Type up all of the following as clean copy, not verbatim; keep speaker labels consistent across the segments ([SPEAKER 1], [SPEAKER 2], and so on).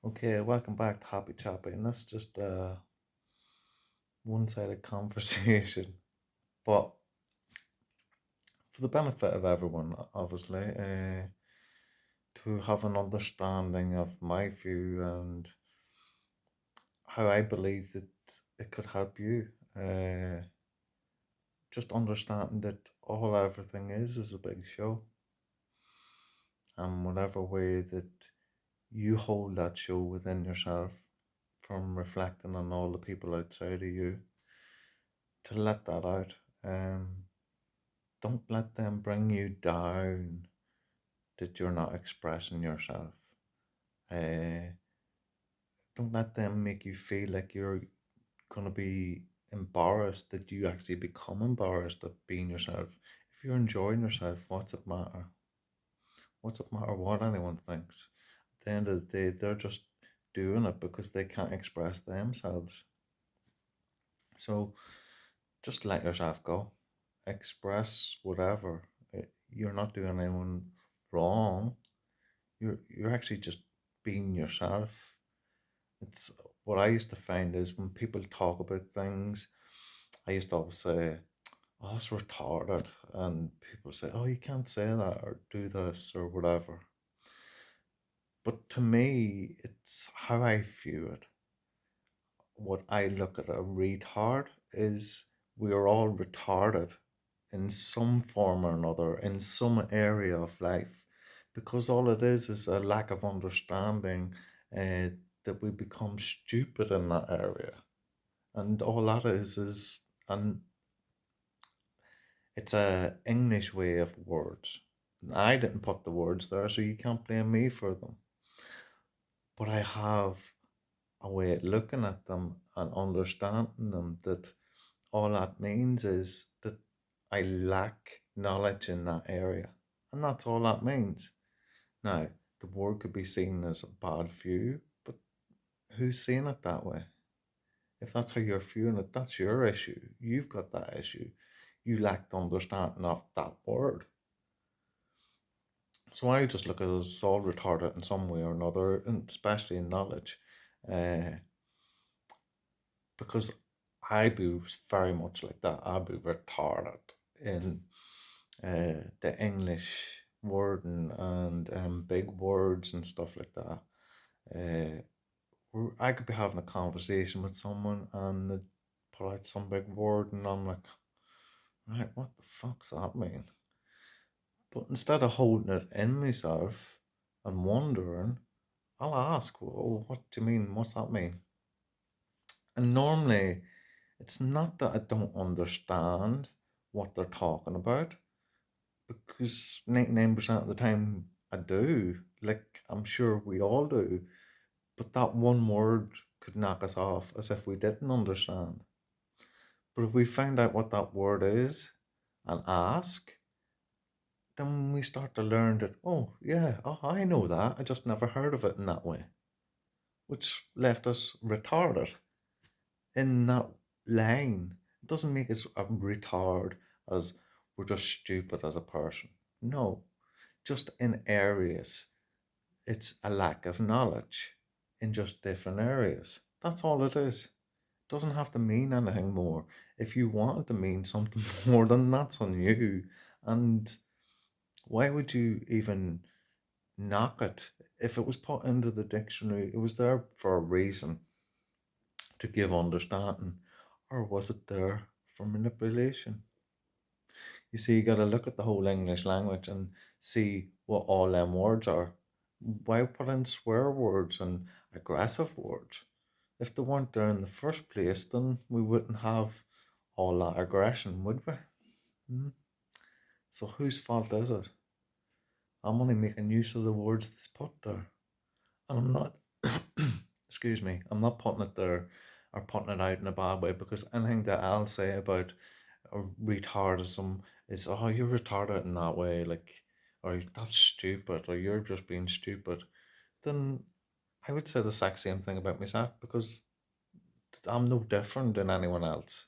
[SPEAKER 1] Okay, welcome back to Happy Chappy, and that's just a one-sided conversation. But for the benefit of everyone, obviously, to have an understanding of my view and how I believe that it could help you. Just understanding that all everything is a big show, and whatever way that you hold that show within yourself, from reflecting on all the people outside of you, to let that out. Don't let them bring you down that you're not expressing yourself. Uh, don't let them make you feel like you're going to be embarrassed that you actually become embarrassed of being yourself. If you're enjoying yourself, what's it matter? What's it matter what anyone thinks? At the end of the day, they're just doing it because they can't express themselves. So just let yourself go. Express whatever. You're not doing anyone wrong. You're actually just being yourself. It's what I used to find is when people talk about things, I used to always say, "Oh, that's retarded," and people say, "Oh, you can't say that or do this or whatever." But to me, it's how I view it. What I look at a retard is we are all retarded in some form or another in some area of life, because all it is a lack of understanding, uh, that we become stupid in that area, and all that is an it's a English way of words. I didn't put the words there, so you can't blame me for them, but I have a way of looking at them and understanding them, that all that means is that I lack knowledge in that area. And that's all that means. Now, the word could be seen as a bad view, but who's seeing it that way? If that's how you're viewing it, that's your issue. You've got that issue. You lack the understanding of that word. So I just look at it as all retarded in some way or another, and especially in knowledge. Uh, because I be very much like that. I be retarded in the English wording and big words and stuff like that. Uh, I could be having a conversation with someone and they pull out some big word and I'm like, right, what the fuck's that mean? But instead of holding it in myself and wondering, I'll ask, well, what do you mean? What's that mean? And normally, it's not that I don't understand what they're talking about, because 99% of the time I do. Like, I'm sure we all do. But that one word could knock us off as if we didn't understand. But if we find out what that word is and ask, then we start to learn that, oh, yeah, oh, I know that. I just never heard of it in that way, which left us retarded in that line. It doesn't make us a retard as we're just stupid as a person. No, just in areas. It's a lack of knowledge in just different areas. That's all it is. It doesn't have to mean anything more. If you want it to mean something more, then that's on you. And why would you even knock it? If it was put into the dictionary, it was there for a reason, to give understanding. Or was it there for manipulation? You see, you got to look at the whole English language and see what all them words are. Why put in swear words and aggressive words? If they weren't there in the first place, then we wouldn't have all that aggression, would we? Hmm? So whose fault is it? I'm only making use of the words that's put there. And I'm not, excuse me, I'm not putting it there or putting it out in a bad way, because anything that I'll say about retardism is, oh, you're retarded in that way, like, or that's stupid, or you're just being stupid, then I would say the exact same thing about myself, because I'm no different than anyone else.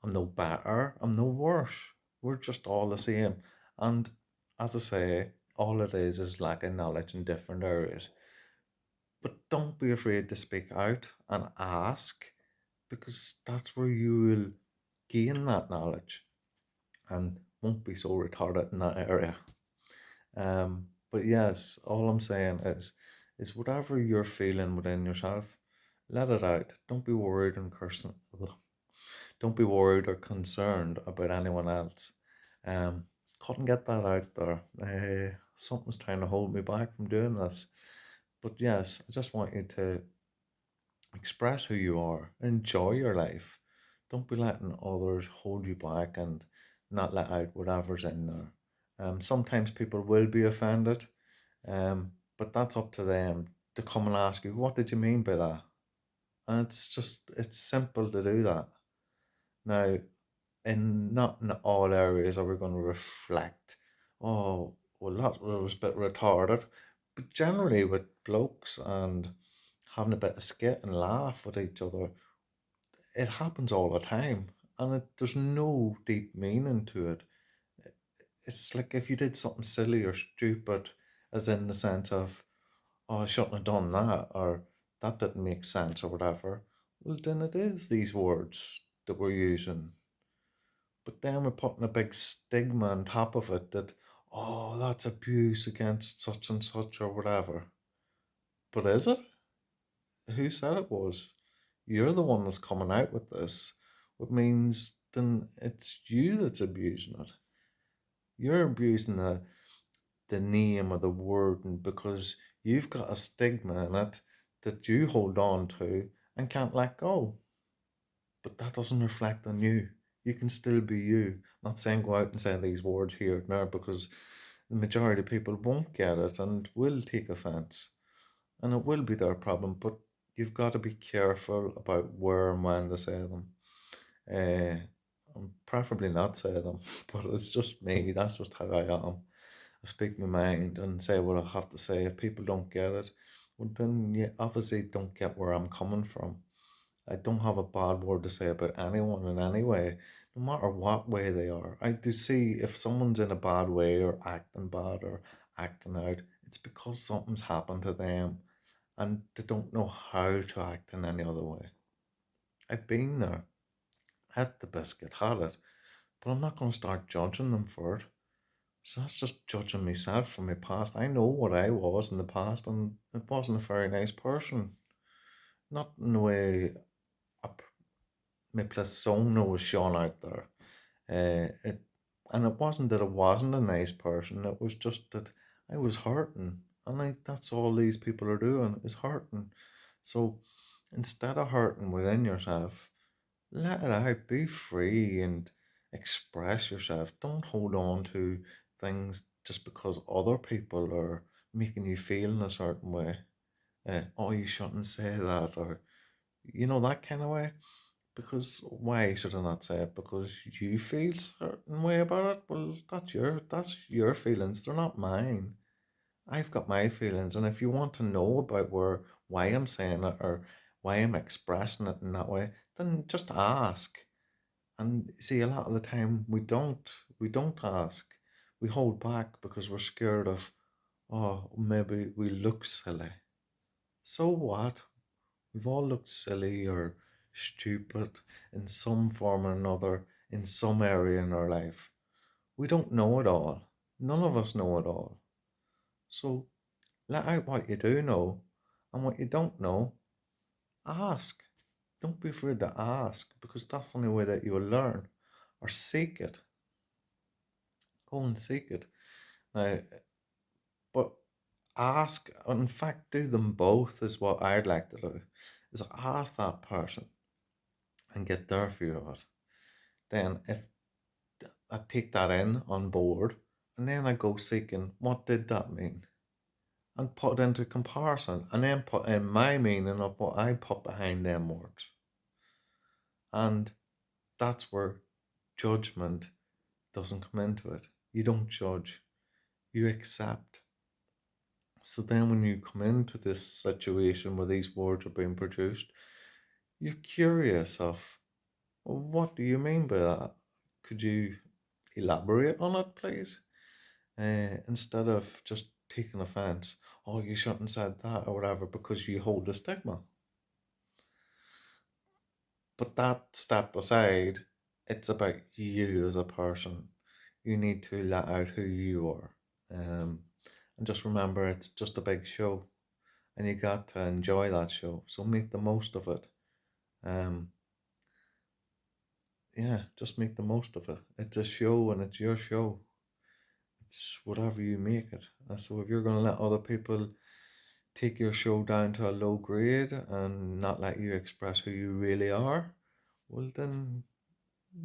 [SPEAKER 1] I'm no better, I'm no worse. We're just all the same. And as I say, all it is lack of knowledge in different areas. But don't be afraid to speak out and ask, because that's where you will gain that knowledge and won't be so retarded in that area. But yes, all I'm saying is whatever you're feeling within yourself, let it out. Don't be worried and cursing. Don't be worried or concerned about anyone else. Couldn't get that out there. Something's trying to hold me back from doing this. But yes, I just want you to express who you are, enjoy your life. Don't be letting others hold you back and not let out whatever's in there. Sometimes people will be offended, but that's up to them to come and ask you, what did you mean by that? And it's simple to do that. Now, in not in all areas are we going to reflect, oh, well, that was a bit retarded. But generally, with blokes and having a bit of skit and laugh with each other, it happens all the time. And there's no deep meaning to it. It's like if you did something silly or stupid, as in the sense of, oh, I shouldn't have done that, or that didn't make sense, or whatever. Well, then it is these words that we're using. But then we're putting a big stigma on top of it that, oh, that's abuse against such and such, or whatever. But is it? Who said it was? You're the one that's coming out with this. Which means then it's you that's abusing it. You're abusing the name of the word, and because you've got a stigma in it that you hold on to and can't let go. But that doesn't reflect on you. You can still be you. I'm not saying go out and say these words here and there, because the majority of people won't get it and will take offense. And it will be their problem, but you've got to be careful about where and when to say them. Uh, Preferably not say them, but it's just me. That's just how I am. I speak my mind and say what I have to say. If people don't get it, well, then you obviously don't get where I'm coming from. I don't have a bad word to say about anyone in any way, no matter what way they are. I do see if someone's in a bad way or acting bad or acting out, it's because something's happened to them and they don't know how to act in any other way. I've been there, had the biscuit, had it, but I'm not going to start judging them for it. So that's just judging myself from my past. I know what I was in the past, and it wasn't a very nice person. Not in the way I, my persona was shown out there. It and it wasn't that I wasn't a nice person. It was just that I was hurting, and that's all these people are doing is hurting. So instead of hurting within yourself, let it out. Be free and express yourself. Don't hold on to things just because other people are making you feel in a certain way. Oh, you shouldn't say that, or that kind of way. Because why should I not say it? Because you feel certain way about it? Well, that's your feelings. They're not mine. I've got my feelings, and if you want to know about why I'm saying it or why I'm expressing it in that way, then just ask. And see, a lot of the time we don't ask. We hold back because we're scared of, oh, maybe we look silly. So what? We've all looked silly or stupid in some form or another in some area in our life. We don't know it all. None of us know it all. So let out what you do know, and what you don't know, ask. Don't be afraid to ask, because that's the only way that you will learn. Or seek it. Go and seek it. Now, but ask, in fact, do them both is what I'd like to do. Is ask that person and get their view of it. Then if I take that in on board, and then I go seeking what did that mean, and put it into comparison, and then put in my meaning of what I put behind them words. And that's where judgment doesn't come into it. You don't judge, you accept. So then when you come into this situation where these words are being produced, you're curious of, well, what do you mean by that? Could you elaborate on it, please? Instead of just taking offense. Oh, you shouldn't have said that or whatever because you hold a stigma. But that stepped aside, it's about you as a person. You need to let out who you are. Um, and just remember it's just a big show and you got to enjoy that show. So make the most of it. Um, yeah, just make the most of it. It's a show and it's your show. It's whatever you make it. And so if you're going to let other people take your show down to a low grade and not let you express who you really are, well, then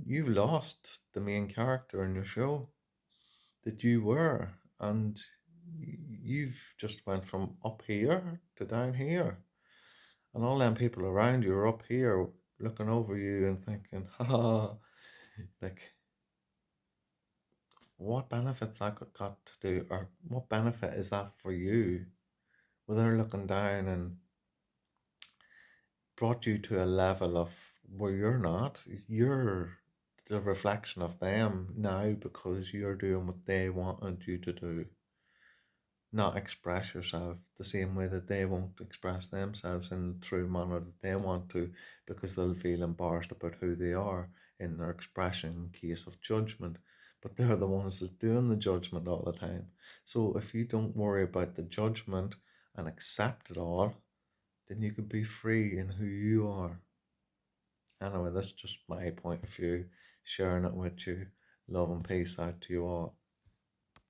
[SPEAKER 1] you've lost the main character in your show that you were. And you've just went from up here to down here. And all them people around you are up here looking over you and thinking, ha, like, what benefits that got to do, or what benefit is that for you? Well, they're looking down and brought you to a level of where you're not. You're the reflection of them now because you're doing what they wanted you to do, not express yourself the same way that they won't express themselves in the true manner that they want to because they'll feel embarrassed about who they are in their expression in case of judgment. But they're the ones that's doing the judgment all the time. So if you don't worry about the judgment and accept it all, then you can be free in who you are. Anyway, that's just my point of view, sharing it with you. Love and peace out to you all.